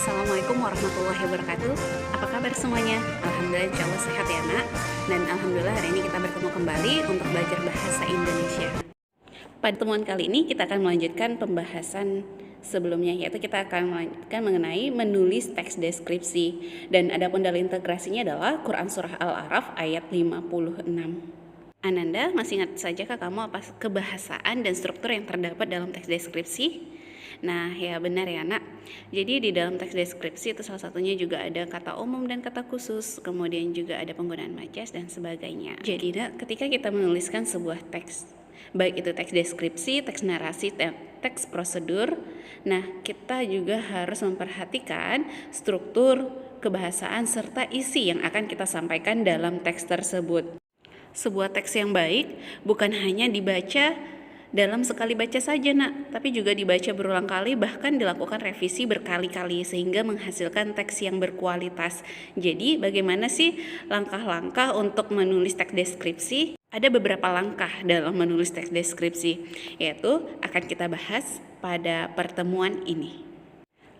Assalamualaikum warahmatullahi wabarakatuh. Apa kabar semuanya? Alhamdulillah insya Allah sehat ya nak. Dan alhamdulillah hari ini kita bertemu kembali untuk belajar bahasa Indonesia. Pada pertemuan kali ini kita akan melanjutkan pembahasan sebelumnya, yaitu kita akan melanjutkan mengenai menulis teks deskripsi. Dan adapun dalil integrasinya adalah Quran Surah Al-A'raf ayat 56. Ananda masih ingat sajakah kamu apa kebahasaan dan struktur yang terdapat dalam teks deskripsi? Nah ya benar ya nak. Jadi di dalam teks deskripsi itu salah satunya juga ada kata umum dan kata khusus, kemudian juga ada penggunaan majas dan sebagainya. Jadi nak, ketika kita menuliskan sebuah teks, baik itu teks deskripsi, teks narasi, teks prosedur, nah kita juga harus memperhatikan struktur, kebahasaan, serta isi yang akan kita sampaikan dalam teks tersebut. Sebuah teks yang baik bukan hanya dibaca dalam sekali baca saja nak, tapi juga dibaca berulang kali, bahkan dilakukan revisi berkali-kali sehingga menghasilkan teks yang berkualitas. Jadi bagaimana sih langkah-langkah untuk menulis teks deskripsi? Ada beberapa langkah dalam menulis teks deskripsi, yaitu akan kita bahas pada pertemuan ini.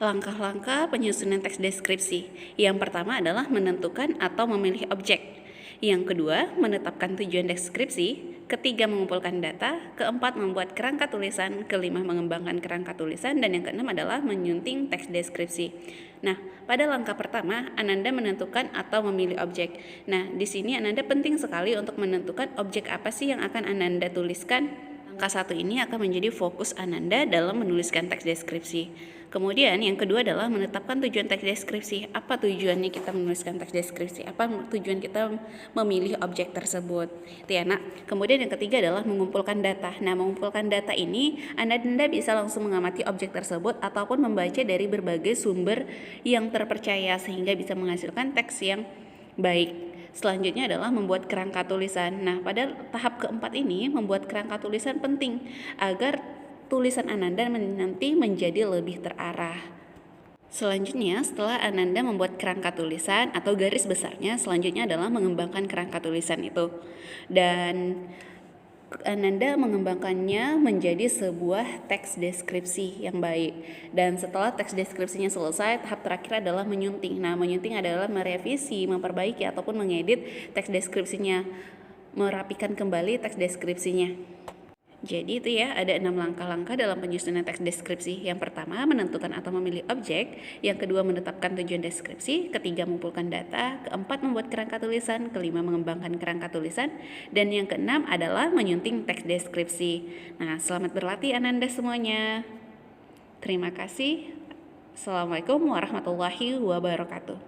Langkah-langkah penyusunan teks deskripsi. Yang pertama adalah menentukan atau memilih objek. Yang kedua, menetapkan tujuan deskripsi. Ketiga, mengumpulkan data. Keempat, membuat kerangka tulisan. Kelima, mengembangkan kerangka tulisan. Dan yang keenam adalah menyunting teks deskripsi. Nah, pada langkah pertama, Ananda menentukan atau memilih objek. Nah, di sini Ananda penting sekali untuk menentukan objek apa sih yang akan Ananda tuliskan. Langkah satu ini akan menjadi fokus Ananda dalam menuliskan teks deskripsi. Kemudian yang kedua adalah menetapkan tujuan teks deskripsi. Apa tujuannya kita menuliskan teks deskripsi? Apa tujuan kita memilih objek tersebut? Itu ya nak. Kemudian yang ketiga adalah mengumpulkan data. Nah, mengumpulkan data ini Anda bisa langsung mengamati objek tersebut ataupun membaca dari berbagai sumber yang terpercaya sehingga bisa menghasilkan teks yang baik. Selanjutnya adalah membuat kerangka tulisan. Nah, pada tahap keempat ini membuat kerangka tulisan penting agar tulisan Ananda nanti menjadi lebih terarah. Selanjutnya, setelah Ananda membuat kerangka tulisan atau garis besarnya, selanjutnya adalah mengembangkan kerangka tulisan itu. Dan Ananda mengembangkannya menjadi sebuah teks deskripsi yang baik. Dan setelah teks deskripsinya selesai, tahap terakhir adalah menyunting. Nah, menyunting adalah merevisi, memperbaiki ataupun mengedit teks deskripsinya, merapikan kembali teks deskripsinya. Jadi itu ya, ada 6 langkah-langkah dalam penyusunan teks deskripsi. Yang pertama, menentukan atau memilih objek. Yang kedua, menetapkan tujuan deskripsi. Ketiga, mengumpulkan data. Keempat, membuat kerangka tulisan. Kelima, mengembangkan kerangka tulisan. Dan yang keenam adalah menyunting teks deskripsi. Nah, selamat berlatih Ananda semuanya. Terima kasih. Assalamualaikum warahmatullahi wabarakatuh.